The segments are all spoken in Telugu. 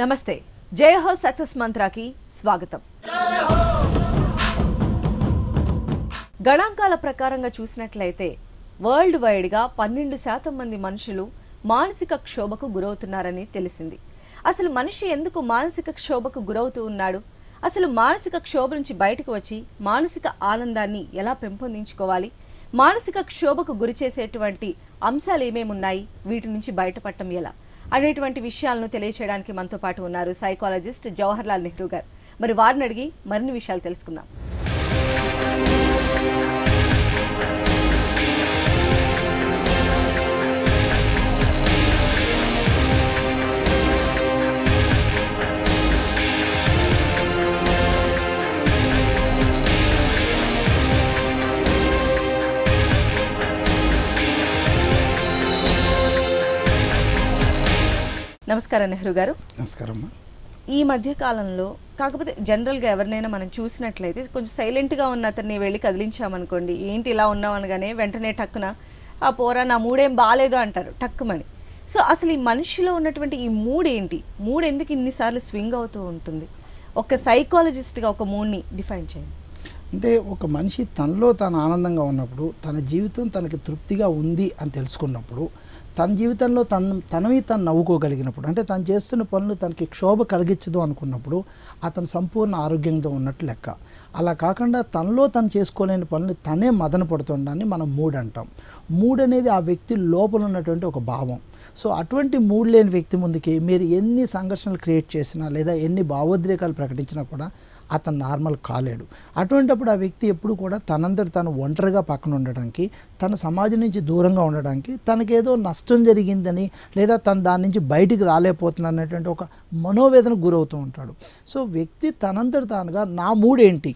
నమస్తే జయ హో సక్సెస్ మంత్రాకి స్వాగతం. గణాంకాల ప్రకారంగా చూసినట్లయితే వరల్డ్ వైడ్గా 12% మంది మనుషులు మానసిక క్షోభకు గురవుతున్నారని తెలిసింది. అసలు మనిషి ఎందుకు మానసిక క్షోభకు గురవుతూ ఉన్నాడు? అసలు మానసిక క్షోభ నుంచి బయటకు వచ్చి మానసిక ఆనందాన్ని ఎలా పెంపొందించుకోవాలి? మానసిక క్షోభకు గురి చేసేటువంటి అంశాలు ఏమేమున్నాయి? వీటి నుంచి బయటపడటం ఎలా అనేటువంటి విషయాలను తెలియచేయడానికి మనతో పాటు ఉన్నారు సైకాలజిస్ట్ జవహర్లాల్ నెహ్రూ గారు. మరి వారిని అడిగి మరిన్ని విషయాలు తెలుసుకుందాం. నమస్కారం నెహ్రూ గారు. నమస్కారం. ఈ మధ్య కాలంలో కాకపోతే జనరల్గా ఎవరినైనా మనం చూసినట్లయితే కొంచెం సైలెంట్గా ఉన్న అతన్ని వెళ్ళి కదిలించామనుకోండి, ఏంటి ఇలా ఉన్నాం అనగానే వెంటనే టక్కున ఆ పోరా నా మూడేం బాగాలేదు అంటారు టక్కుమని. సో అసలు ఈ మనిషిలో ఉన్నటువంటి ఈ మూడ్ ఏంటి? మూడ్ ఎందుకు ఇన్నిసార్లు స్వింగ్ అవుతూ ఉంటుంది? ఒక సైకాలజిస్ట్గా ఒక మూడ్ని డిఫైన్ చేయండి. అంటే ఒక మనిషి తనలో తాను ఆనందంగా ఉన్నప్పుడు, తన జీవితం తనకి తృప్తిగా ఉంది అని తెలుసుకున్నప్పుడు, తన జీవితంలో తనవి తను నవ్వుకోగలిగినప్పుడు, అంటే తను చేస్తున్న పనులు తనకి క్షోభ కలిగించదు అనుకున్నప్పుడు అతను సంపూర్ణ ఆరోగ్యంతో ఉన్నట్టు లెక్క. అలా కాకుండా తనలో తను చేసుకోలేని పనులు తనే మదన పడుతుండడాన్ని మనం మూడ్ అంటాం. మూడ్ అనేది ఆ వ్యక్తి లోపల ఉన్నటువంటి ఒక భావం. సో అటువంటి మూడ్ లేని వ్యక్తి ముందుకి మీరు ఎన్ని సంఘర్షణలు క్రియేట్ చేసినా లేదా ఎన్ని భావోద్రేకాలు ప్రకటించినా కూడా అతను నార్మల్ కాలేడు. అటువంటిప్పుడు ఆ వ్యక్తి ఎప్పుడు కూడా తనంతటి తను ఒంటరిగా పక్కన ఉండడానికి, తన సమాజం నుంచి దూరంగా ఉండడానికి, తనకేదో నష్టం జరిగిందని లేదా తను దాని నుంచి బయటికి రాలేకపోతున్నా అనేటువంటి ఒక మనోవేదనకు గురవుతూ ఉంటాడు. సో వ్యక్తి తనంతటి తానుగా నా మూడ్ ఏంటి,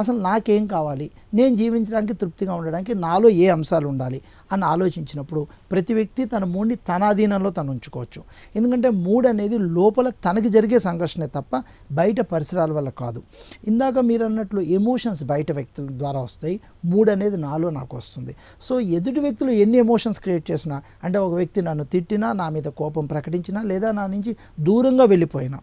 అసలు నాకేం కావాలి, నేను జీవించడానికి తృప్తిగా ఉండడానికి నాలో ఏ అంశాలు ఉండాలి అని ఆలోచించినప్పుడు ప్రతి వ్యక్తి తన మూడ్ని తన అధీనంలో తను ఉంచుకోవచ్చు. ఎందుకంటే మూడ్ అనేది లోపల తనకి జరిగే సంఘర్షణే తప్ప బయట పరిసరాల వల్ల కాదు. ఇందాక మీరు అన్నట్లు ఎమోషన్స్ బయట వ్యక్తుల ద్వారా వస్తాయి, మూడ్ అనేది నాలో నాకు వస్తుంది. సో ఎదుటి వ్యక్తులు ఎన్ని ఎమోషన్స్ క్రియేట్ చేసినా, అంటే ఒక వ్యక్తి నన్ను తిట్టినా, నా మీద కోపం ప్రకటించినా, లేదా నా నుంచి దూరంగా వెళ్ళిపోయినా,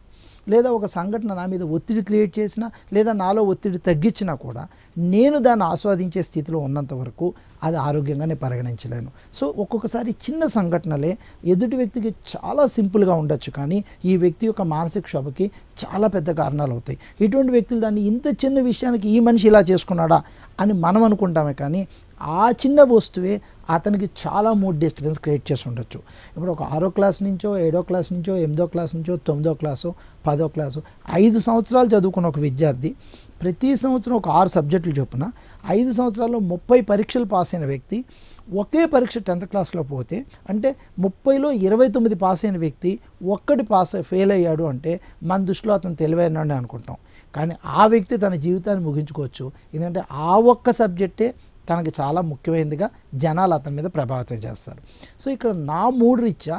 లేదా ఒక సంఘటన నా మీద ఒత్తిడి క్రియేట్ చేసినా, లేదా నాలో ఒత్తిడి తగ్గించినా కూడా నేను దాన్ని ఆస్వాదించే స్థితిలో ఉన్నంత వరకు అది ఆరోగ్యంగానే పరిగణించలేను. సో ఒక్కొక్కసారి చిన్న సంఘటనలే ఎదుటి వ్యక్తికి చాలా సింపుల్గా ఉండొచ్చు, కానీ ఈ వ్యక్తి యొక్క మానసిక క్షోభకి చాలా పెద్ద కారణాలు అవుతాయి. ఇటువంటి వ్యక్తులు దాన్ని ఇంత చిన్న విషయానికి ఈ మనిషి ఇలా చేసుకున్నాడా అని మనం అనుకుంటామే, కానీ ఆ చిన్న వస్తువే అతనికి చాలా మూడ్ డిస్టర్బెన్స్ క్రియేట్ చేసి ఉండొచ్చు. ఇప్పుడు ఒక 6వ క్లాస్ నుంచో 7వ క్లాస్ నుంచో 8వ క్లాస్ నుంచో 9వ క్లాసు 10వ క్లాసు 5 సంవత్సరాలు చదువుకున్న ఒక విద్యార్థి ప్రతి సంవత్సరం ఒక 6 సబ్జెక్టులు చొప్పున 5 సంవత్సరాల్లో 30 పరీక్షలు పాస్ అయిన వ్యక్తి ఒకే పరీక్ష 10th క్లాస్లో పోతే, అంటే 30లో 29 పాస్ అయిన వ్యక్తి ఒక్కటి ఫెయిల్ అయ్యాడు అంటే మన దృష్టిలో అతను తెలివైనాడని అనుకుంటాం. కానీ ఆ వ్యక్తి తన జీవితాన్ని ముగించుకోవచ్చు, ఎందుకంటే ఆ ఒక్క సబ్జెక్టే తనకి చాలా ముఖ్యమైనదిగా జనాలు అతని మీద ప్రభావితం చేస్తారు. సో ఇక్కడ నా మూడ్ రీత్యా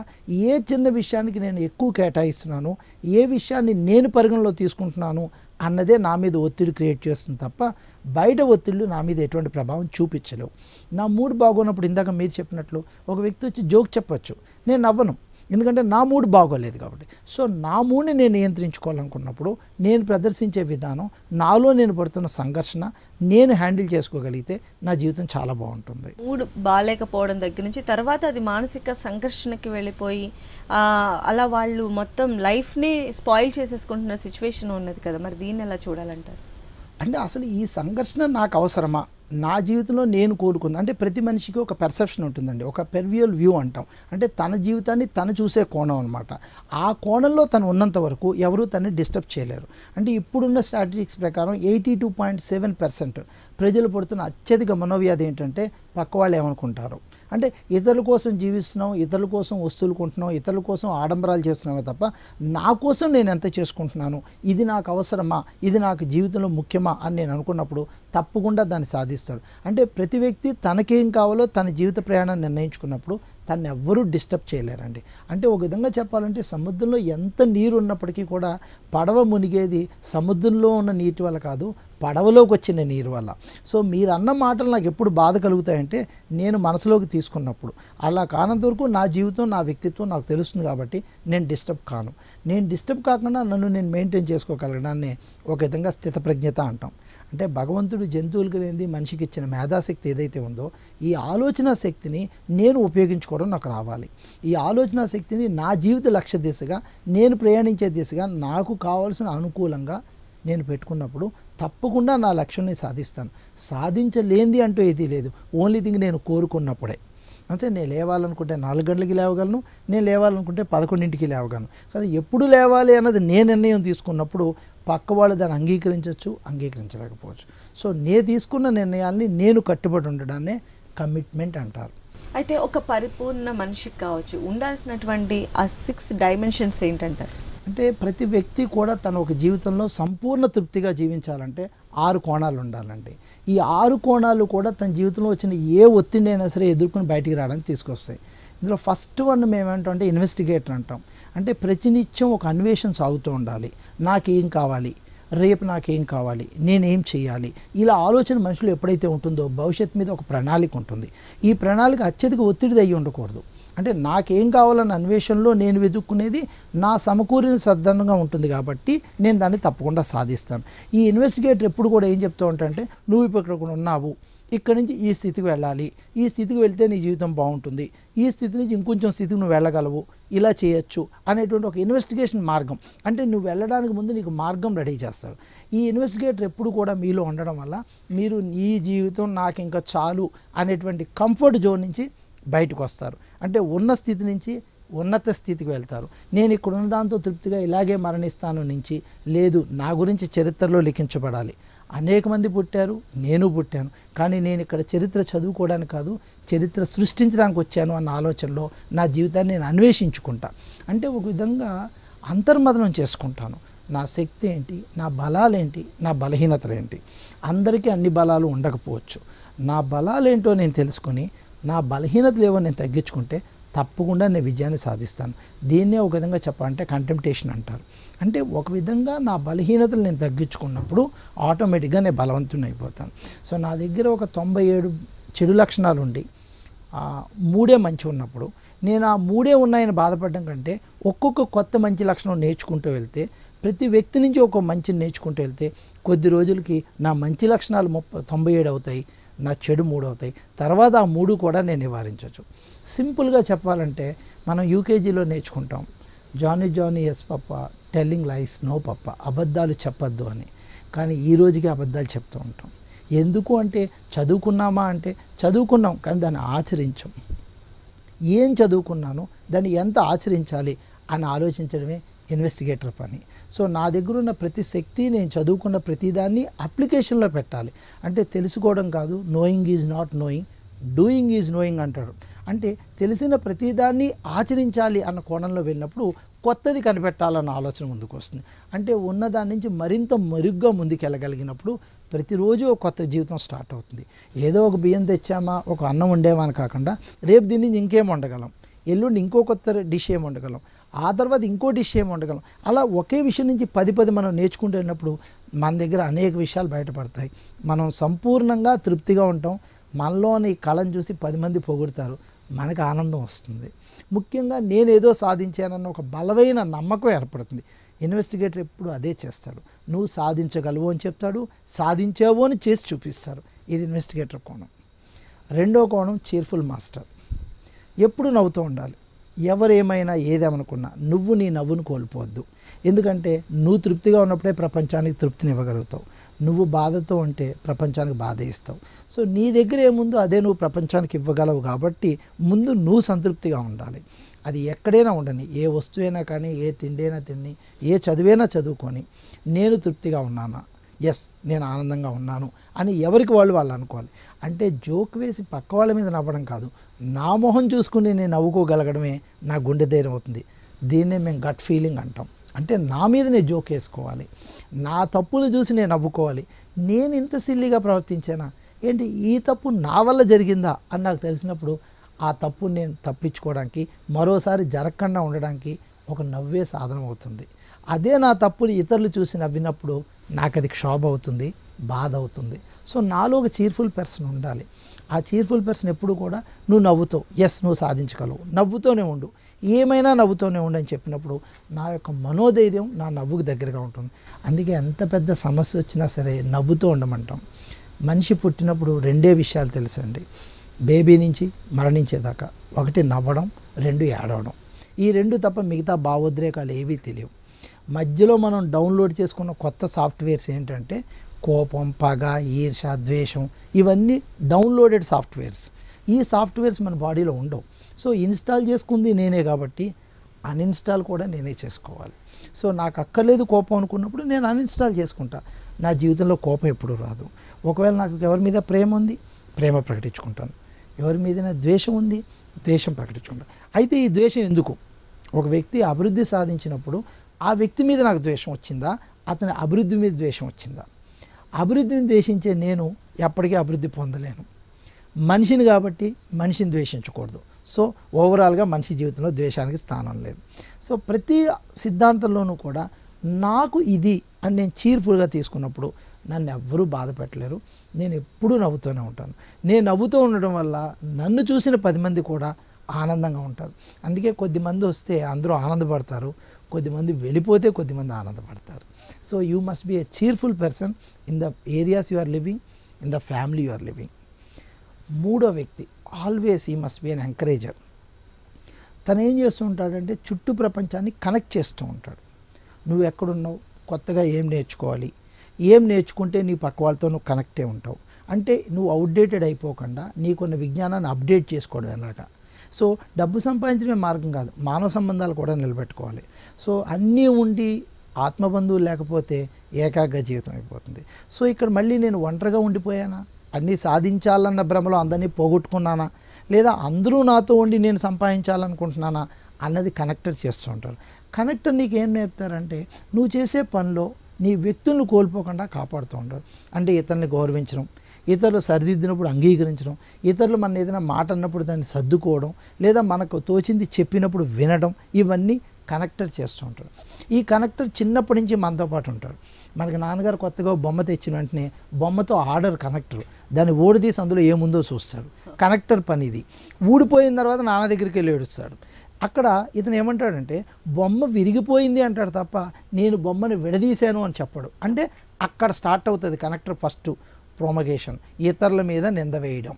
ఏ చిన్న విషయానికి నేను ఎక్కువ కేటాయిస్తున్నాను, ఏ విషయాన్ని నేను పరిగణలో తీసుకుంటున్నాను అన్నదే నా మీద ఒత్తిడి క్రియేట్ చేస్తుంది తప్ప బయట ఒత్తిళ్ళు నా మీద ఎటువంటి ప్రభావం చూపించలేవు. నా మూడ్ బాగోనప్పుడు ఇందాక మీరు చెప్పినట్లు ఒక వ్యక్తి వచ్చి జోక్ చెప్పచ్చు, నేను నవ్వను, ఎందుకంటే నా మూడ్ బాగోలేదు కాబట్టి. సో నా మూడ్ని నేను నియంత్రించుకోవాలనుకున్నప్పుడు నేను ప్రదర్శించే విధానం, నాలో నేను పడుతున్న సంఘర్షణ నేను హ్యాండిల్ చేసుకోగలిగితే నా జీవితం చాలా బాగుంటుంది. మూడ్ బాగాలేకపోవడం దగ్గర నుంచి తర్వాత అది మానసిక సంఘర్షణకి వెళ్ళిపోయి అలా వాళ్ళు మొత్తం లైఫ్ని స్పాయిల్ చేసేసుకుంటున్న సిచ్యువేషన్ ఉన్నది కదా, మరి దీన్ని ఎలా చూడాలంటారు? అంటే అసలు ఈ సంఘర్షణ నాకు అవసరమా, నా జీవితంలో నేను కోరుకుంది అంటే ప్రతి మనిషికి ఒక పెర్సెప్షన్ ఉంటుందండి, ఒక పెర్వియల్ వ్యూ అంటాం. అంటే తన జీవితాన్ని తను చూసే కోణం అనమాట. ఆ కోణంలో తను ఉన్నంత వరకు ఎవరు తనని డిస్టర్బ్ చేయలేరు. అంటే ఇప్పుడున్న స్టాటిస్టిక్స్ ప్రకారం 82.7% ప్రజలు పడుతున్న అత్యధిక మనోవ్యాధి ఏంటంటే పక్క వాళ్ళు ఏమనుకుంటారు. అంటే ఇతరుల కోసం జీవిస్తున్నాం, ఇతరుల కోసం వస్తువులు కొంటున్నాం, ఇతరుల కోసం ఆడంబరాలు చేస్తున్నామే తప్ప నా కోసం నేను ఎంత చేసుకుంటున్నాను, ఇది నాకు అవసరమా, ఇది నాకు జీవితంలో ముఖ్యమా అని నేను అనుకున్నప్పుడు తప్పకుండా దాన్ని సాధిస్తాడు. అంటే ప్రతి వ్యక్తి తనకేం కావాలో తన జీవిత ప్రయాణాన్ని నిర్ణయించుకున్నప్పుడు తను ఎవ్వరూ డిస్టర్బ్ చేయలేరండి. అంటే ఒక విధంగా చెప్పాలంటే సముద్రంలో ఎంత నీరు ఉన్నప్పటికీ కూడా పడవ మునిగేది సముద్రంలో ఉన్న నీటి వల్ల కాదు, పడవలోకి వచ్చిన నీరు వల్ల. సో మీరు అన్న మాటలు నాకు ఎప్పుడు బాధ కలుగుతాయంటే నేను మనసులోకి తీసుకున్నప్పుడు. అలా కానంత వరకు నా జీవితం నా వ్యక్తిత్వం నాకు తెలుస్తుంది కాబట్టి నేను డిస్టర్బ్ కాను. నేను డిస్టర్బ్ కాకుండా నన్ను నేను మెయింటైన్ చేసుకోగలగడాన్ని ఒక విధంగా స్థితప్రజ్ఞత అంటాం. అంటే భగవంతుడు జంతువులకు లేనిది మనిషికి ఇచ్చిన మేధాశక్తి ఏదైతే ఉందో ఈ ఆలోచన శక్తిని నేను ఉపయోగించుకోవడం నాకు రావాలి. ఈ ఆలోచన శక్తిని నా జీవిత లక్ష్య దిశగా నేను ప్రయాణించే దిశగా నాకు కావాల్సిన అనుకూలంగా నేను పెట్టుకున్నప్పుడు తప్పకుండా నా లక్ష్యాన్ని సాధిస్తాను. సాధించలేంది అంటూ ఏదీ లేదు. ఓన్లీ థింగ్ నేను కోరుకున్నప్పుడే. అంటే నేను లేవాలనుకుంటే 4 గంటలకి లేవగలను, నేను లేవాలనుకుంటే 11ంటికి లేవగలను. కానీ ఎప్పుడు లేవాలి అన్నది నేను నిర్ణయం తీసుకున్నప్పుడు పక్క వాళ్ళు దాన్ని అంగీకరించవచ్చు, అంగీకరించలేకపోవచ్చు. సో నేను తీసుకున్న నిర్ణయాల్ని నేను కట్టుబడి ఉండడాన్నే కమిట్మెంట్ అంటారు. అయితే ఒక పరిపూర్ణ మనిషికి కావచ్చు ఉండాల్సినటువంటి ఆ 6 డైమెన్షన్స్ ఏంటంటారు? అంటే ప్రతి వ్యక్తి కూడా తన ఒక జీవితంలో సంపూర్ణ తృప్తిగా జీవించాలంటే 6 కోణాలు ఉండాలండి. ఈ 6 కోణాలు కూడా తన జీవితంలో వచ్చిన ఏ ఒత్తిడి అయినా సరే ఎదుర్కొని బయటికి రావడానికి తీసుకొస్తాయి. ఇందులో ఫస్ట్ వన్ మేమేంటంటే ఇన్వెస్టిగేటర్ అంటాం. అంటే ప్రతినిత్యం ఒక అన్వేషణ సాగుతూ ఉండాలి. నాకేం కావాలి, రేపు నాకేం కావాలి, నేనేం చేయాలి, ఇలా ఆలోచన మనుషులు ఎప్పుడైతే ఉంటుందో భవిష్యత్తు మీద ఒక ప్రణాళిక ఉంటుంది. ఈ ప్రణాళిక అత్యధిక ఒత్తిడి అయ్యి ఉండకూడదు. అంటే నాకేం కావాలన్న అన్వేషణలో నేను వెతుక్కునేది నా సమకూరిన సద్ధంగా ఉంటుంది కాబట్టి నేను దాన్ని తప్పకుండా సాధిస్తాను. ఈ ఇన్వెస్టిగేటర్ ఎప్పుడు కూడా ఏం చెప్తూ ఉంటాడంటే నువ్వు ఇప్పుడు ఇక్కడ ఉన్నావు, ఇక్కడి నుంచి ఈ స్థితికి వెళ్ళాలి, ఈ స్థితికి వెళ్తే నీ జీవితం బాగుంటుంది, ఈ స్థితి నుంచి ఇంకొంచెం స్థితికి నువ్వు వెళ్ళగలవు, ఇలా చేయొచ్చు అనేటువంటి ఒక ఇన్వెస్టిగేషన్ మార్గం. అంటే నువ్వు వెళ్ళడానికి ముందు నీకు మార్గం రెడీ చేస్తాడు. ఈ ఇన్వెస్టిగేటర్ ఎప్పుడు కూడా మీలో ఉండడం వల్ల మీరు ఈ జీవితం నాకు ఇంకా చాలు అనేటువంటి కంఫర్ట్ జోన్ నుంచి బయటకు వస్తారు. అంటే ఉన్న స్థితి నుంచి ఉన్నత స్థితికి వెళ్తారు. నేను ఇక్కడ ఉన్న దాంతో తృప్తిగా ఇలాగే మరణిస్తాను నుంచి లేదు, నా గురించి చరిత్రలో లిఖించబడాలి. అనేక మంది పుట్టారు, నేను పుట్టాను, కానీ నేను ఇక్కడ చరిత్ర చదువుకోవడానికి కాదు, చరిత్ర సృష్టించడానికి వచ్చాను అన్న ఆలోచనలో నా జీవితాన్ని నేను అన్వేషించుకుంటా. అంటే ఒక విధంగా అంతర్మదనం చేసుకుంటాను. నా శక్తి ఏంటి, నా బలాలేంటి, నా బలహీనతలు ఏంటి. అందరికీ అన్ని బలాలు ఉండకపోవచ్చు. నా బలాలేంటో నేను తెలుసుకొని నా బలహీనతలు ఏవో నేను తగ్గించుకుంటే తప్పకుండా నేను విజయాన్ని సాధిస్తాను. దీన్నే ఒక విధంగా చెప్పాలంటే కంటెంప్టేషన్ అంటారు. అంటే ఒక విధంగా నా బలహీనతలు నేను తగ్గించుకున్నప్పుడు ఆటోమేటిక్గా నేను బలవంతుని అయిపోతాను. సో నా దగ్గర ఒక 97 చెడు లక్షణాలు ఉండి 3 మంచి ఉన్నప్పుడు నేను ఆ 3 ఉన్నాయని బాధపడడం కంటే ఒక్కొక్క కొత్త మంచి లక్షణం నేర్చుకుంటూ వెళ్తే, ప్రతి వ్యక్తి నుంచి ఒక మంచిని నేర్చుకుంటూ వెళ్తే కొద్ది రోజులకి నా మంచి లక్షణాలు 97 అవుతాయి, నా చెడు 3 అవుతాయి. తర్వాత ఆ 3 కూడా నేను నివారించవచ్చు. సింపుల్గా చెప్పాలంటే మనం యూకేజీలో నేర్చుకుంటాం, Johnny yes papa telling lies no papa, అబద్ధాలు చెప్పద్దు అని. కానీ ఈ రోజుకి అబద్ధాలు చెప్తూ ఉంటాం. ఎందుకు అంటే చదువుకున్నామా అంటే చదువుకున్నాం, కానీ దాన్ని ఆచరించాం. ఏం చదువుకున్నానో దాన్ని ఎంత ఆచరించాలి అని ఆలోచించడమే ఇన్వెస్టిగేటర్ పని. సో నా దగ్గర ఉన్న ప్రతి శక్తి నేను చదువుకున్న ప్రతిదాన్ని అప్లికేషన్లో పెట్టాలి. అంటే తెలుసుకోవడం కాదు, knowing is not knowing, doing is knowing అంటాడు. అంటే తెలిసిన ప్రతిదాన్ని ఆచరించాలి అన్న కోణంలో వెళ్ళినప్పుడు కొత్తది కనిపెట్టాలన్న ఆలోచన ముందుకు వస్తుంది. అంటే ఉన్నదాని నుంచి మరింత మెరుగ్గా ముందుకెళ్ళగలిగినప్పుడు ప్రతిరోజు ఒక కొత్త జీవితం స్టార్ట్ అవుతుంది. ఏదో ఒక బియ్యం తెచ్చామా, ఒక అన్నం వండేమని కాకుండా రేపు దీని నుంచి ఇంకేం వండగలం, ఎల్లుండి ఇంకో కొత్త డిష్ ఏం వండగలం, ఆ తర్వాత ఇంకో డిష్ ఏం వండగలం. అలా ఒకే విషయం నుంచి 10 మనం నేర్చుకుంటూ వెళ్ళినప్పుడు మన దగ్గర అనేక విషయాలు బయటపడతాయి. మనం సంపూర్ణంగా తృప్తిగా ఉంటాం. మనలోని కళను చూసి 10 మంది పొగుడతారు, మనకు ఆనందం వస్తుంది. ముఖ్యంగా నేనేదో సాధించానన్న ఒక బలమైన నమ్మకం ఏర్పడుతుంది. ఇన్వెస్టిగేటర్ ఎప్పుడు అదే చేస్తాడు. నువ్వు సాధించగలవు అని చెప్తాడు, సాధించావు అని చేసి చూపిస్తారు. ఇది ఇన్వెస్టిగేటర్ కోణం. రెండో కోణం చీర్ఫుల్ మాస్టర్. ఎప్పుడు నవ్వుతూ ఉండాలి. ఎవరేమైనా ఏదేమనుకున్నా నువ్వు నీ నవ్వును కోల్పోవద్దు. ఎందుకంటే నువ్వు తృప్తిగా ఉన్నప్పుడే ప్రపంచానికి తృప్తినివ్వగలుగుతావు. నువ్వు బాధతో ఉంటే ప్రపంచానికి బాధ ఇస్తావు. సో నీ దగ్గర ఏముందో అదే నువ్వు ప్రపంచానికి ఇవ్వగలవు. కాబట్టి ముందు నువ్వు సంతృప్తిగా ఉండాలి. అది ఎక్కడైనా ఉండని, ఏ వస్తువైనా కానీ, ఏ తిండైనా తిని, ఏ చదువైనా చదువుకొని నేను తృప్తిగా ఉన్నానా, ఎస్ నేను ఆనందంగా ఉన్నాను అని ఎవరికి వాళ్ళు అనుకోవాలి. అంటే జోక్ వేసి పక్క వాళ్ళ మీద నవ్వడం కాదు, నా మొహం చూసుకుని నేను నవ్వుకోగలగడమే నా గుండె ధైర్యం అవుతుంది. దీన్నే మేము గట్ ఫీలింగ్ అంటాం. అంటే నా మీద నేను జోక్ వేసుకోవాలి, నా తప్పులు చూసి నేను నవ్వుకోవాలి. నేను ఇంత సిల్లీగా ప్రవర్తించానా, ఏంటి ఈ తప్పు నా వల్ల జరిగిందా అని నాకు తెలిసినప్పుడు ఆ తప్పుని నేను తప్పించుకోవడానికి, మరోసారి జరగకుండా ఉండడానికి ఒక నవ్వే సాధనం అవుతుంది. అదే నా తప్పుని ఇతరులు చూసి నవ్వినప్పుడు నాకు అది క్షోభ అవుతుంది, బాధ అవుతుంది. సో నాలో ఒక చీర్ఫుల్ పర్సన్ ఉండాలి. ఆ చీర్ఫుల్ పర్సన్ ఎప్పుడు కూడా నువ్వు నవ్వుతావు, ఎస్ నువ్వు సాధించగలవు, నవ్వుతూనే ఉండు. ఏమైనా నవ్వుతూనే ఉండని చెప్పినప్పుడు నా యొక్క మనోధైర్యం నా నవ్వుకు దగ్గరగా ఉంటుంది. అందుకే ఎంత పెద్ద సమస్య వచ్చినా సరే నవ్వుతూ ఉండమంటాం. మనిషి పుట్టినప్పుడు రెండే విషయాలు తెలుసండి, బేబీ నుంచి మరణించేదాకా. ఒకటి నవ్వడం, రెండు ఏడవడం. ఈ రెండు తప్ప మిగతా భావోద్రేకాలు ఏవీ తెలియవు. మధ్యలో మనం డౌన్లోడ్ చేసుకున్న కొత్త సాఫ్ట్వేర్స్ ఏంటంటే కోపం, పగ, ఈర్ష, ద్వేషం, ఇవన్నీ డౌన్లోడెడ్ సాఫ్ట్వేర్స్. ఈ సాఫ్ట్వేర్స్ మన బాడీలో ఉండవు. సో ఇన్స్టాల్ చేసుకుంది నేనే కాబట్టి అన్ఇన్స్టాల్ కూడా నేనే చేసుకోవాలి. సో నాకు అక్కర్లేదు కోపం అనుకున్నప్పుడు నేను అన్ఇన్స్టాల్ చేసుకుంటా. నా జీవితంలో కోపం ఎప్పుడూ రాదు. ఒకవేళ నాకు ఎవరి మీద ప్రేమ ఉంది, ప్రేమ ప్రకటించుకుంటాను. ఎవరి మీద ద్వేషం ఉంది, ద్వేషం ప్రకటించుకుంటాను. అయితే ఈ ద్వేషం ఎందుకు? ఒక వ్యక్తి అభివృద్ధి సాధించినప్పుడు ఆ వ్యక్తి మీద నాకు ద్వేషం వచ్చిందా, అతని అభివృద్ధి మీద ద్వేషం వచ్చిందా? అభివృద్ధిని ద్వేషించే నేను ఎప్పటికీ అభివృద్ధి పొందలేను. మనిషిని కాబట్టి మనిషిని ద్వేషించకూడదు. సో ఓవరాల్గా మనిషి జీవితంలో ద్వేషానికి స్థానం లేదు. సో ప్రతి సిద్ధాంతంలోనూ కూడా నాకు ఇది అని నేను చీర్ఫుల్గా తీసుకున్నప్పుడు నన్ను ఎవ్వరూ బాధ పెట్టలేరు. నేను ఎప్పుడూ నవ్వుతూనే ఉంటాను. నేను నవ్వుతూ ఉండడం వల్ల నన్ను చూసిన 10 మంది కూడా ఆనందంగా ఉంటారు. అందుకే కొద్దిమంది వస్తే అందరూ ఆనందపడతారు, కొద్దిమంది వెళ్ళిపోతే కొద్దిమంది ఆనందపడతారు. So you must be a cheerful person in the areas you are living, in the family you are living. మూడో వ్యక్తి ఆల్వేస్ ఈ మస్ట్ బి అన్ ఎంకరేజర్. తను ఏం చేస్తూ ఉంటాడంటే చుట్టూ ప్రపంచాన్ని కనెక్ట్ చేస్తూ ఉంటాడు. నువ్వు ఎక్కడున్నావు, కొత్తగా ఏం నేర్చుకోవాలి, ఏం నేర్చుకుంటే నీ పక్క వాళ్ళతో నువ్వు కనెక్టే ఉంటావు. అంటే నువ్వు అవుట్డేటెడ్ అయిపోకుండా నీకున్న విజ్ఞానాన్ని అప్డేట్ చేసుకోవడం ఎలాగా. సో డబ్బు సంపాదించడమే మార్గం కాదు, మానవ సంబంధాలు కూడా నిలబెట్టుకోవాలి. సో అన్నీ ఉండి ఆత్మబంధువులు లేకపోతే ఏకాగ్ర జీవితం అయిపోతుంది. సో ఇక్కడ మళ్ళీ నేను ఒంటరిగా ఉండిపోయానా, అన్నీ సాధించాలన్న భ్రమలో అందరినీ పోగొట్టుకున్నానా, లేదా అందరూ నాతో ఉండి నేను సంపాదించాలనుకుంటున్నానా అన్నది కనెక్టర్ చేస్తూ ఉంటారు. కనెక్టర్ నీకు ఏం నేర్పుతారంటే నువ్వు చేసే పనిలో నీ వ్యక్తులను కోల్పోకుండా కాపాడుతూ ఉంటారు. అంటే ఇతరుల్ని గౌరవించడం, ఇతరులు సరిదిద్దినప్పుడు అంగీకరించడం, ఇతరులు మన ఏదైనా మాట అన్నప్పుడు దాన్ని సర్దుకోవడం, లేదా మనకు తోచింది చెప్పినప్పుడు వినడం, ఇవన్నీ కనెక్టర్ చేస్తూ ఉంటారు. ఈ కనెక్టర్ చిన్నప్పటి నుంచి మనతో పాటు ఉంటాడు. మనకి నాన్నగారు కొత్తగా బొమ్మ తెచ్చిన వెంటనే బొమ్మతో ఆర్డర్ కనెక్టర్, దాన్ని ఓడిదీసి అందులో ఏముందో చూస్తాడు. కనెక్టర్ పని ఇది. ఊడిపోయిన తర్వాత నాన్న దగ్గరికి వెళ్ళి ఏడుస్తాడు. అక్కడ ఇతను ఏమంటాడంటే బొమ్మ విరిగిపోయింది అంటాడు తప్ప నేను బొమ్మను విడదీశాను అని చెప్పడు. అంటే అక్కడ స్టార్ట్ అవుతుంది కనెక్టర్ ఫస్ట్ ప్రొమగేషన్, ఇతరుల మీద నింద వేయడం.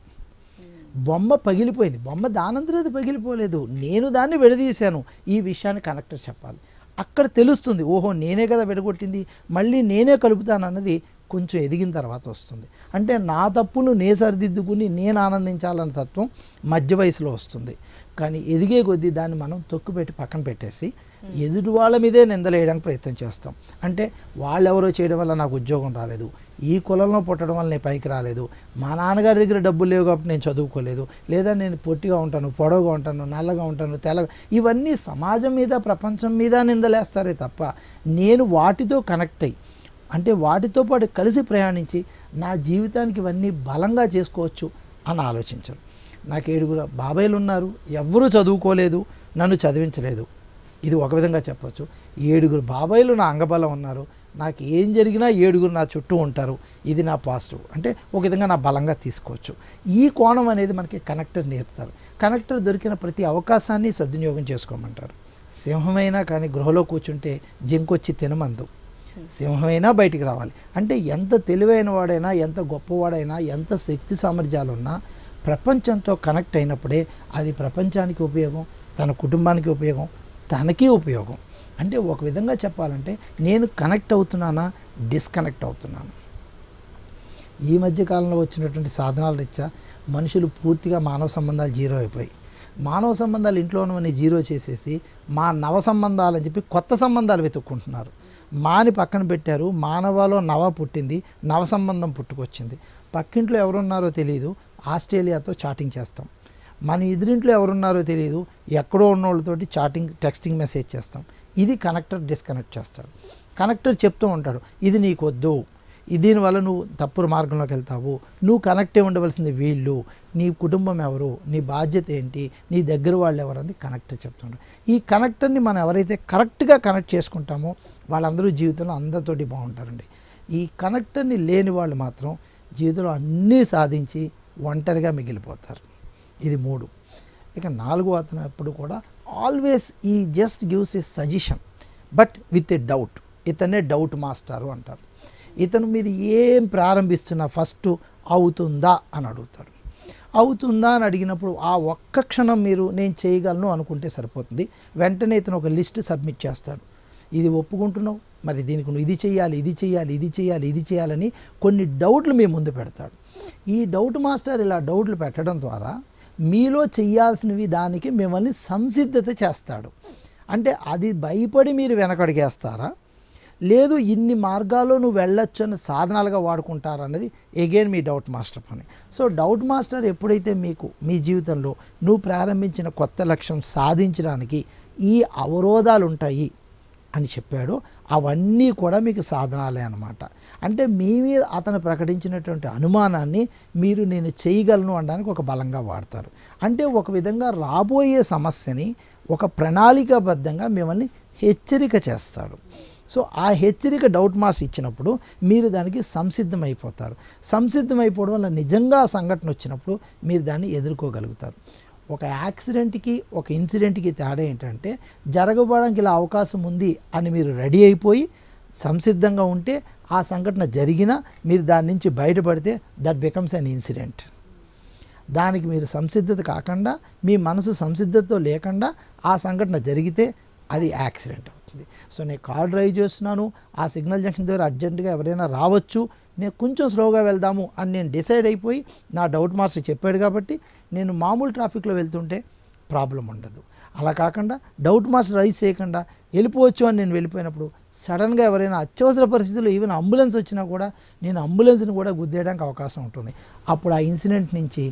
బొమ్మ పగిలిపోయింది, బొమ్మ దానంతరం అది పగిలిపోలేదు, నేను దాన్ని విడదీశాను, ఈ విషయాన్ని కనెక్టర్ చెప్పాలి. అక్కడ తెలుస్తుంది, ఓహో నేనే కదా విడగొట్టింది, మళ్ళీ నేనే కలుపుతాను అన్నది కొంచెం ఎదిగిన తర్వాత వస్తుంది. అంటే నా తప్పును నే సరిదిద్దుకుని నేను ఆనందించాలన్న తత్వం మధ్య వయసులో వస్తుంది. కానీ ఎదిగే కొద్దీ దాన్ని మనం తొక్కుపెట్టి పక్కన పెట్టేసి ఎదుటి వాళ్ళ మీదే నిందలేయడానికి ప్రయత్నం చేస్తాం. అంటే వాళ్ళెవరో చేయడం వల్ల నాకు ఉద్యోగం రాలేదు, ఈ కులంలో పుట్టడం వల్ల నేను పైకి రాలేదు, మా నాన్నగారి దగ్గర డబ్బులు లేవు కాబట్టి నేను చదువుకోలేదు, లేదా నేను పొట్టిగా ఉంటాను, పొడవుగా ఉంటాను, నల్లగా ఉంటాను, తెల్లగా, ఇవన్నీ సమాజం మీద ప్రపంచం మీద నిందలేస్తారే తప్ప నేను వాటితో కనెక్ట్ అయ్యి, అంటే వాటితో పాటు కలిసి ప్రయాణించి నా జీవితానికి ఇవన్నీ బలంగా చేసుకోవచ్చు అని ఆలోచించరు. నాకు 7 బాబాయిలు ఉన్నారు, ఎవ్వరూ చదువుకోలేదు, నన్ను చదివించలేదు. ఇది ఒక విధంగా చెప్పచ్చు. 7 బాబాయిలు నా అంగబలం ఉన్నారు, నాకు ఏం జరిగినా 7 నా చుట్టూ ఉంటారు, ఇది నా పాజిటివ్. అంటే ఒక విధంగా నా బలంగా తీసుకోవచ్చు. ఈ కోణం అనేది మనకి కనెక్టర్ నేర్పుతారు. కనెక్టర్ దొరికిన ప్రతి అవకాశాన్ని సద్వినియోగం చేసుకోమంటారు. సింహమైనా కానీ గృహలో కూర్చుంటే జింకొచ్చి తినమందు, సింహమైనా బయటికి రావాలి. అంటే ఎంత తెలివైన వాడైనా, ఎంత గొప్పవాడైనా, ఎంత శక్తి సామర్థ్యాలున్నా ప్రపంచంతో కనెక్ట్ అయినప్పుడే అది ప్రపంచానికి ఉపయోగం, తన కుటుంబానికి ఉపయోగం, తనకి ఉపయోగం. అంటే ఒక విధంగా చెప్పాలంటే నేను కనెక్ట్ అవుతున్నానా, డిస్కనెక్ట్ అవుతున్నాను. ఈ మధ్యకాలంలో వచ్చినటువంటి సాధనాల రీత్యా మనుషులు పూర్తిగా మానవ సంబంధాలు జీరో అయిపోయి, మానవ సంబంధాలు ఇంట్లో ఉన్నవన్నీ జీరో చేసేసి మా నవ సంబంధాలు అని చెప్పి కొత్త సంబంధాలు వెతుక్కుంటున్నారు. మాని పక్కన పెట్టారు, మానవాలో నవ పుట్టింది, నవ సంబంధం పుట్టుకొచ్చింది. పక్కింట్లో ఎవరున్నారో తెలియదు, ఆస్ట్రేలియాతో చాటింగ్ చేస్తాం. మన ఎదురింట్లో ఎవరున్నారో తెలియదు, ఎక్కడో ఉన్న వాళ్ళతోటి చాటింగ్, టెక్స్టింగ్ మెసేజ్ చేస్తాం. ఇది కనెక్టర్ డిస్కనెక్ట్ చేస్తాడు. కనెక్టర్ చెప్తూ ఉంటాడు, ఇది నీకు వద్దు, దీనివల్ల నువ్వు తప్పుడు మార్గంలోకి వెళ్తావు, నువ్వు కనెక్ట్ అయి ఉండవలసింది వీళ్ళు, నీ కుటుంబం ఎవరు, నీ బాధ్యత ఏంటి, నీ దగ్గర వాళ్ళు ఎవరు అని కనెక్టర్ చెప్తుంటాడు. ఈ కనెక్టర్ని మనం ఎవరైతే కరెక్ట్గా కనెక్ట్ చేసుకుంటామో వాళ్ళందరూ జీవితంలో అందరితోటి బాగుంటారండి. ఈ కనెక్టర్ని లేని వాళ్ళు మాత్రం జీవితంలో అన్నీ సాధించి ఒంటరిగా మిగిలిపోతారు. ఇది 3. ఇక 4వ అతను ఎప్పుడు కూడా ఆల్వేస్ ఈ just gives a suggestion but with a doubt. ఇతనే డౌట్ మాస్టారు అంటారు. ఇతను మీరు ఏం ప్రారంభిస్తున్నా ఫస్ట్ అవుతుందా అని అడుగుతాడు. అవుతుందా అని అడిగినప్పుడు ఆ ఒక్క క్షణం మీరు నేను చేయగలను అనుకుంటే సరిపోతుంది. వెంటనే ఇతను ఒక లిస్ట్ సబ్మిట్ చేస్తాడు. ఇది ఒప్పుకుంటున్నావు, మరి దీనికి నువ్వు ఇది చేయాలి, ఇది చేయాలి, ఇది చేయాలి, ఇది చేయాలని కొన్ని డౌట్లు మీ ముందు పెడతాడు. ఈ డౌట్ మాస్టర్ ఇలా డౌట్లు పెట్టడం ద్వారా మీలో చేయాల్సినవి దానికి మిమ్మల్ని సంసిద్ధత చేస్తాడు. అంటే అది భయపడి మీరు వెనకడిగేస్తారా, లేదు ఇన్ని మార్గాల్లో నువ్వు వెళ్ళొచ్చు అని సాధనాలుగా వాడుకుంటారా అన్నది అగైన్ మీ డౌట్ మాస్టర్ పని. సో డౌట్ మాస్టర్ ఎప్పుడైతే మీకు మీ జీవితంలో నువ్వు ప్రారంభించిన కొత్త లక్ష్యం సాధించడానికి ఈ అవరోధాలు ఉంటాయి అని చెప్పాడో అవన్నీ కూడా మీకు సాధనాలే అన్నమాట. అంటే మీ మీద అతను ప్రకటించినటువంటి అనుమానాన్ని మీరు నేను చేయగలను అనడానికి ఒక బలంగా వాడతారు. అంటే ఒక విధంగా రాబోయే సమస్యని ఒక ప్రణాళికాబద్ధంగా మిమ్మల్ని హెచ్చరిక చేస్తాడు. సో ఆ హెచ్చరిక డౌట్ మాస్ ఇచ్చినప్పుడు మీరు దానికి సంసిద్ధమైపోతారు. సంసిద్ధమైపోవడం వల్ల నిజంగా ఆ సంఘటన వచ్చినప్పుడు మీరు దాన్ని ఎదుర్కోగలుగుతారు. ఒక యాక్సిడెంట్కి ఒక ఇన్సిడెంట్కి తేడా ఏంటంటే జరగబోవడానికి ఇలా అవకాశం ఉంది అని మీరు రెడీ అయిపోయి సంసిద్ధంగా ఉంటే ఆ సంఘటన జరిగినా మీరు దాని నుంచి బయటపడితే దట్ బికమ్స్ అన్ ఇన్సిడెంట్. దానికి మీరు సంసిద్ధత కాకుండా మీ మనసు సంసిద్ధతతో లేకుండా ఆ సంఘటన జరిగితే అది యాక్సిడెంట్ అవుతుంది. సో నేను కార్ డ్రైవ్ చేస్తున్నాను, ఆ సిగ్నల్ జంక్షన్ దగ్గర అర్జెంటుగా ఎవరైనా రావచ్చు, నేను కొంచెం స్లోగా వెళ్దాము అని నేను డిసైడ్ అయిపోయి నా డౌట్ మాస్టర్ చెప్పాడు కాబట్టి నేను మామూలు ట్రాఫిక్లో వెళ్తుంటే ప్రాబ్లం ఉండదు. అలా కాకుండా డౌట్ మాస్టర్ రైజ్ చేయకుండా వెళ్ళిపోవచ్చు అని నేను వెళ్ళిపోయినప్పుడు సడన్గా ఎవరైనా అత్యవసర పరిస్థితుల్లో ఈవెన్ అంబులెన్స్ వచ్చినా కూడా నేను అంబులెన్స్ని కూడా గుద్దేయడానికి అవకాశం ఉంటుంది. అప్పుడు ఆ ఇన్సిడెంట్ నుంచి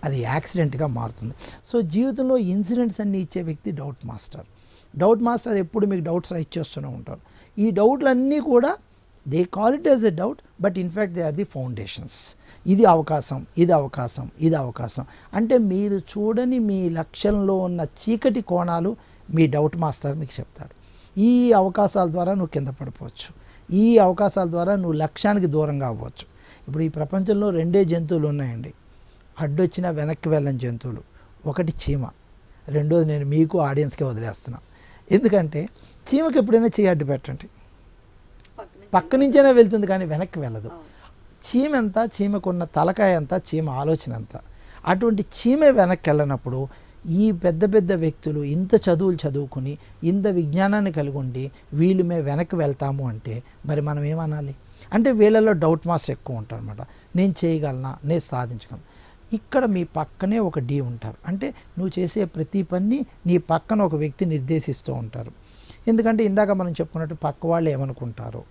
అది యాక్సిడెంట్గా మారుతుంది. సో జీవితంలో ఇన్సిడెంట్స్ అన్నీ ఇచ్చే వ్యక్తి డౌట్ మాస్టర్. డౌట్ మాస్టర్ ఎప్పుడు మీకు డౌట్స్ రైజ్ చేస్తూనే ఉంటారు. ఈ డౌట్లన్నీ కూడా they call it as a doubt but in fact they are the foundations. ఇది అవకాశం, ఇది అవకాశం, ఇది అవకాశం అంటే మీరు చూడని మీ లక్ష్యంలో ఉన్న చీకటి కోణాలు మీ డౌట్ మాస్టర్ మీకు చెప్తాడు. ఈ అవకాశాల ద్వారా నువ్వు కింద పడిపోవచ్చు, ఈ అవకాశాల ద్వారా నువ్వు లక్ష్యానికి దూరంగా అవ్వచ్చు. ఇప్పుడు ఈ ప్రపంచంలో రెండే జంతువులు ఉన్నాయండి, అడ్డొచ్చినా వెనక్కి వెళ్ళని జంతువులు. ఒకటి చీమ, రెండోది నేను మీకు ఆడియన్స్కే వదిలేస్తున్నా. ఎందుకంటే చీమకి ఎప్పుడైనా చేయి అడ్డు పెట్టండి, పక్క నుంచైనా వెళ్తుంది కానీ వెనక్కి వెళ్ళదు. చీమ ఎంత, చీమకున్న తలకాయ ఎంత, చీమ ఆలోచన ఎంత. అటువంటి చీమ వెనక్కి వెళ్ళినప్పుడు ఈ పెద్ద పెద్ద వ్యక్తులు ఇంత చదువులు చదువుకుని ఇంత విజ్ఞానాన్ని కలిగి ఉండి వీళ్ళు మేము వెనక్కి వెళ్తాము అంటే మరి మనం ఏమనాలి? అంటే వీళ్ళలో డౌట్ మాస్టర్ ఎక్కువ ఉంటారు అనమాట. నేను చేయగలనా, నేను సాధించగలను. ఇక్కడ మీ పక్కనే ఒక డీ ఉంటారు. అంటే నువ్వు చేసే ప్రతి పని నీ పక్కన ఒక వ్యక్తి నిర్దేశిస్తూ ఉంటారు. ఎందుకంటే ఇందాక మనం చెప్పుకున్నట్టు పక్క వాళ్ళు ఏమనుకుంటారో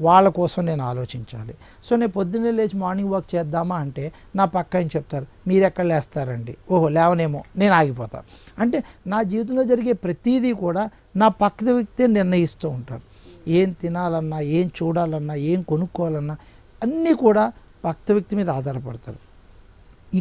వాళ్ళ కోసం నేను ఆలోచించాలి. సో నేను పొద్దున్నే లేచి మార్నింగ్ వాక్ చేద్దామా అంటే నా పక్క ఏం చెప్తారు, మీరు ఎక్కడ లేస్తారండి, ఓహో లేవనేమో, నేను ఆగిపోతాను. అంటే నా జీవితంలో జరిగే ప్రతిదీ కూడా నా పక్క వ్యక్తే నిర్ణయిస్తూ ఉంటారు. ఏం తినాలన్నా, ఏం చూడాలన్నా, ఏం కొనుక్కోవాలన్నా అన్నీ కూడా పక్క వ్యక్తి మీద ఆధారపడతారు.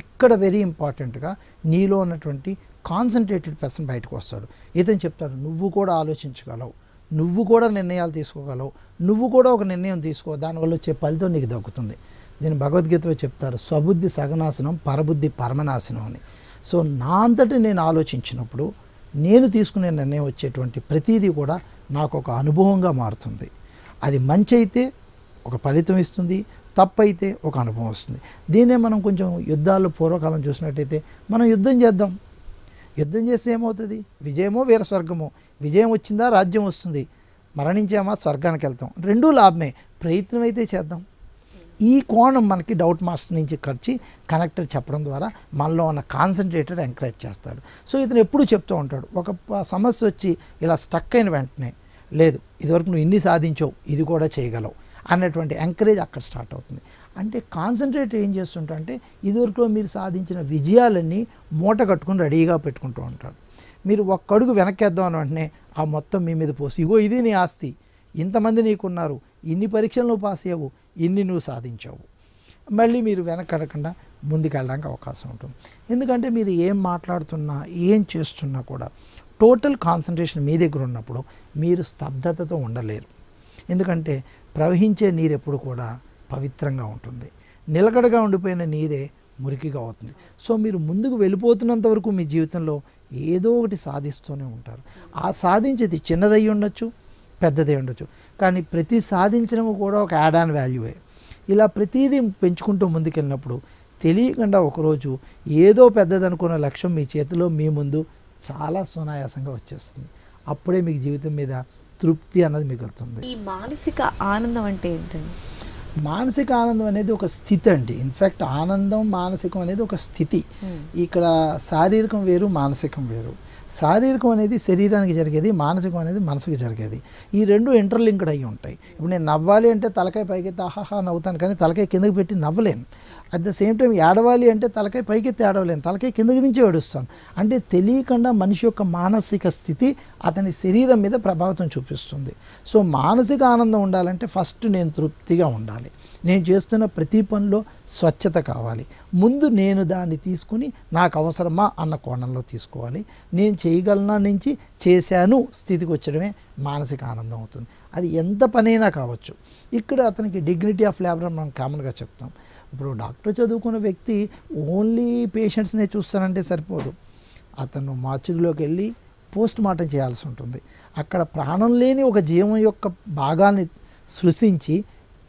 ఇక్కడ వెరీ ఇంపార్టెంట్గా నీలో ఉన్నటువంటి కాన్సన్ట్రేటెడ్ పర్సన్ బయటకు వస్తాడు. ఇతను చెప్తాడు నువ్వు కూడా ఆలోచించగలవు, నువ్వు కూడా నిర్ణయాలు తీసుకోగలవు, నువ్వు కూడా ఒక నిర్ణయం తీసుకో, దానివల్ల వచ్చే ఫలితం నీకు దక్కుతుంది. దీని భగవద్గీతలో చెప్తారు స్వబుద్ధి సగనాశనం, పరబుద్ధి పరమనాశనం అని. సో నా అంతటి నేను ఆలోచించినప్పుడు నేను తీసుకునే నిర్ణయం వచ్చేటువంటి ప్రతిదీ కూడా నాకు ఒక అనుభవంగా మారుతుంది. అది మంచి అయితే ఒక ఫలితం ఇస్తుంది, తప్పు అయితే ఒక అనుభవం వస్తుంది. దీన్నే మనం కొంచెం యుద్ధాల్లో పూర్వకాలం చూసినట్టయితే మనం యుద్ధం చేద్దాం, యుద్ధం చేస్తే ఏమవుతుంది, విజయమో వీర స్వర్గమో. విజయం వచ్చిందా రాజ్యం వస్తుంది, మరణించామా స్వర్గానికి వెళ్తాం, రెండూ లాభమే. ప్రయత్నం అయితే చేద్దాం. ఈ కోణం మనకి డౌట్ మాస్టర్ నుంచి ఖర్చి కనెక్టర్ చెప్పడం ద్వారా మనలో ఉన్న కాన్సన్ట్రేటెడ్ ఎంకరేజ్ చేస్తాడు. సో ఇతను ఎప్పుడూ చెప్తూ ఉంటాడు, ఒక సమస్య వచ్చి ఇలా స్టక్ అయిన వెంటనే లేదు ఇదివరకు నువ్వు ఇన్ని సాధించావు, ఇది కూడా చేయగలవు అన్నటువంటి ఎంకరేజ్ అక్కడ స్టార్ట్ అవుతుంది. అంటే కాన్సన్ట్రేట్ ఏం చేస్తుంటా అంటే ఇదివరకు మీరు సాధించిన విజయాలన్నీ మూట కట్టుకుని రెడీగా పెట్టుకుంటూ ఉంటాడు. మీరు ఒక్క అడుగు వెనక్కేద్దాం అని వెంటనే ఆ మొత్తం మీ మీద పోసి ఇగో ఇది నీ ఆస్తి, ఇంతమంది నీకున్నారు, ఇన్ని పరీక్షలు నువ్వు పాస్ అయ్యావు, ఇన్ని నువ్వు సాధించావు, మళ్ళీ మీరు వెనకడకుండా ముందుకెళ్ళడానికి అవకాశం ఉంటుంది. ఎందుకంటే మీరు ఏం మాట్లాడుతున్నా ఏం చేస్తున్నా కూడా టోటల్ కాన్సన్ట్రేషన్ మీ దగ్గర ఉన్నప్పుడు మీరు స్తబ్దతతో ఉండలేరు. ఎందుకంటే ప్రవహించే నీరు ఎప్పుడు కూడా పవిత్రంగా ఉంటుంది, నిలకడగా ఉండిపోయిన నీరే మురికిగా అవుతుంది. సో మీరు ముందుకు వెళ్ళిపోతున్నంత వరకు మీ జీవితంలో ఏదో ఒకటి సాధిస్తూనే ఉంటారు. ఆ సాధించేది చిన్నదై ఉండొచ్చు, పెద్దదై ఉండొచ్చు, కానీ ప్రతి సాధించడం కూడా ఒక యాడ్ ఆన్ వాల్యూవే. ఇలా ప్రతిదీ పెంచుకుంటూ ముందుకెళ్ళినప్పుడు తెలియకుండా ఒకరోజు ఏదో పెద్దదనుకున్న లక్ష్యం మీ చేతిలో మీ ముందు చాలా సునాయాసంగా వచ్చేస్తుంది. అప్పుడే మీకు జీవితం మీద తృప్తి అన్నది మిగులుతుంది. ఈ మానసిక ఆనందం అంటే ఏంటండి? మానసిక ఆనందం అనేది ఒక స్థితి అండి. ఇన్ఫ్యాక్ట్ ఆనందం మానసికం అనేది ఒక స్థితి. ఇక్కడ శారీరకం వేరు, మానసికం వేరు. శారీరకం అనేది శరీరానికి జరిగేది, మానసికం అనేది మనసుకి జరిగేది. ఈ రెండు ఇంటర్లింక్డ్ అయ్యి ఉంటాయి. ఇప్పుడు నేను నవ్వాలి అంటే తలకాయ పైకెత్తి ఆహాహా నవ్వుతాను, కానీ తలకాయ కిందకి పెట్టి నవ్వలేను. అట్ ద సేమ్ టైం ఏడవాలి అంటే తలకాయ పైకెత్తి ఏడవలేను, తలకాయ కిందకి నుంచి ఏడుస్తాను. అంటే తెలియకుండా మనిషి యొక్క మానసిక స్థితి అతని శరీరం మీద ప్రభావితం చూపిస్తుంది. సో మానసిక ఆనందం ఉండాలంటే ఫస్ట్ నేను తృప్తిగా ఉండాలి. నేను చేస్తున్న ప్రతి పనిలో స్వచ్ఛత కావాలి. ముందు నేను దాన్ని తీసుకుని నాకు అవసరమా అన్న కోణంలో తీసుకోవాలి. నేను చేయగలనా నుంచి చేశాను స్థితికి వచ్చడమే మానసిక ఆనందం అవుతుంది. అది ఎంత పనైనా కావచ్చు. ఇక్కడ అతనికి డిగ్నిటీ ఆఫ్ లేబర్ మనం కామన్గా చెప్తాం. ఇప్పుడు డాక్టర్ చదువుకున్న వ్యక్తి ఓన్లీ పేషెంట్స్నే చూస్తానంటే సరిపోదు. అతను మార్చురీలోకి వెళ్ళి పోస్ట్ మార్టం చేయాల్సి ఉంటుంది. అక్కడ ప్రాణం లేని ఒక జీవం యొక్క భాగాన్ని సృష్టించి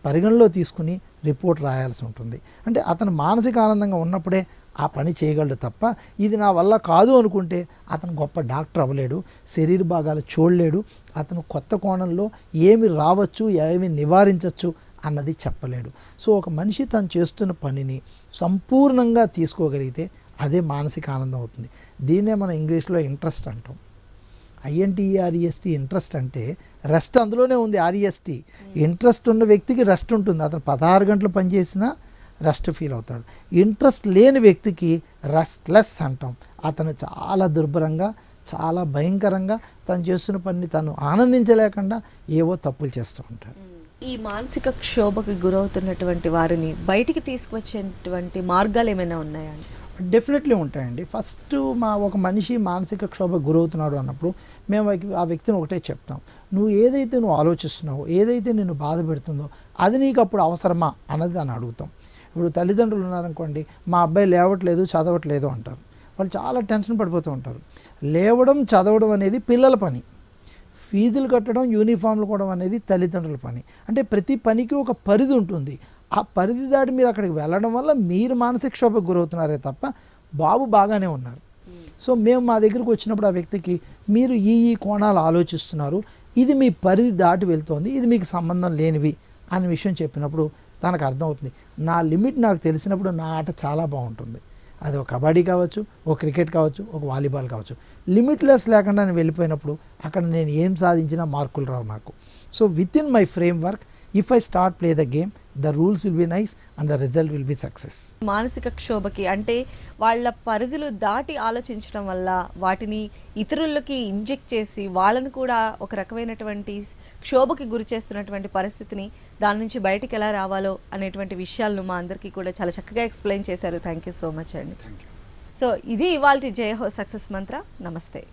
పరిగణలో తీసుకుని రిపోర్ట్ రాయాల్సి ఉంటుంది. అంటే అతను మానసిక ఆనందంగా ఉన్నప్పుడే ఆ పని చేయగలడు తప్ప ఇది నా వల్ల కాదు అనుకుంటే అతను గొప్ప డాక్టర్ అవ్వలేడు, శరీర భాగాలు చూడలేడు, అతను కొత్త కోణంలో ఏమి రావచ్చు, ఏమి నివారించవచ్చు అన్నది చెప్పలేడు. సో ఒక మనిషి తను చేస్తున్న పనిని సంపూర్ణంగా తీసుకోగలిగితే అదే మానసిక ఆనందం అవుతుంది. దీన్నే మనం ఇంగ్లీష్లో ఇంట్రెస్ట్ అంటాం. INTEREST ఇంట్రెస్ట్ అంటే రెస్ట్ అందులోనే ఉంది. REST ఇంట్రెస్ట్ ఉన్న వ్యక్తికి రెస్ట్ ఉంటుంది. అతను 16 గంటలు పనిచేసినా రెస్ట్ ఫీల్ అవుతాడు. ఇంట్రెస్ట్ లేని వ్యక్తికి రెస్ట్లెస్ అంటాం. అతను చాలా దుర్భరంగా, చాలా భయంకరంగా తను చేస్తున్న పనిని తను ఆనందించలేకుండా ఏవో తప్పులు చేస్తూ ఉంటాడు. ఈ మానసిక క్షోభకు గురవుతున్నటువంటి వారిని బయటికి తీసుకువచ్చేటువంటి మార్గాలు ఏమైనా ఉన్నాయా? డెఫినెట్లీ ఉంటాయండి. ఫస్ట్ ఒక మనిషి మానసిక క్షోభకు గురవుతున్నాడు అన్నప్పుడు మేము ఆ వ్యక్తిని ఒకటే చెప్తాం, నువ్వు ఏదైతే నువ్వు ఆలోచిస్తున్నావో, ఏదైతే నిన్ను బాధ పెడుతుందో అది నీకు అప్పుడు అవసరమా అన్నది దాన్ని అడుగుతాం. ఇప్పుడు తల్లిదండ్రులు ఉన్నారనుకోండి, మా అబ్బాయి లేవట్లేదు, చదవట్లేదు అంటారు. వాళ్ళు చాలా టెన్షన్ పడిపోతూ ఉంటారు. లేవడం, చదవడం అనేది పిల్లల పని. ఫీజులు కట్టడం, యూనిఫామ్లు కొనడం అనేది తల్లిదండ్రుల పని. అంటే ప్రతి పనికి ఒక పరిధి ఉంటుంది. ఆ పరిధి దాటి మీరు అక్కడికి వెళ్ళడం వల్ల మీరు మానసిక క్షోభకు గురవుతున్నారే తప్ప బాబు బాగానే ఉన్నారు. సో మేము మా దగ్గరికి వచ్చినప్పుడు ఆ వ్యక్తికి మీరు ఈ కోణాలు ఆలోచిస్తున్నారు, ఇది మీ పరిధి దాటి వెళ్తోంది, ఇది మీకు సంబంధం లేనివి అనే విషయం చెప్పినప్పుడు తనకు అర్థమవుతుంది. నా లిమిట్ నాకు తెలిసినప్పుడు నా ఆట చాలా బాగుంటుంది. అది ఒక కబడ్డీ కావచ్చు, ఒక క్రికెట్ కావచ్చు, ఒక వాలీబాల్ కావచ్చు. లిమిట్లెస్ లేకుండా నేను వెళ్ళిపోయినప్పుడు అక్కడ నేను ఏం సాధించినా మార్కులు రావు నాకు. So with in my frame work if I start play the game, the rules will be nice and the result will be success. మానసిక క్షోభకి అంటే వాళ్ళ పరిధులు దాటి ఆలోచించడం వల్ల వాటిని ఇతరులకి ఇంజెక్ట్ చేసి వాళ్ళని కూడా ఒక రకమైనటువంటి క్షోభకి గురి చేస్తున్నటువంటి పరిస్థితిని దాని నుంచి బయటికి ఎలా రావాలో అనేటువంటి విషయాలను మా అందరికీ కూడా చాలా చక్కగా ఎక్స్ప్లెయిన్ చేశారు. థ్యాంక్ యూ సో మచ్ అండి. సో ఇది ఇవాల్టి జయహో సక్సెస్ మంత్ర. నమస్తే.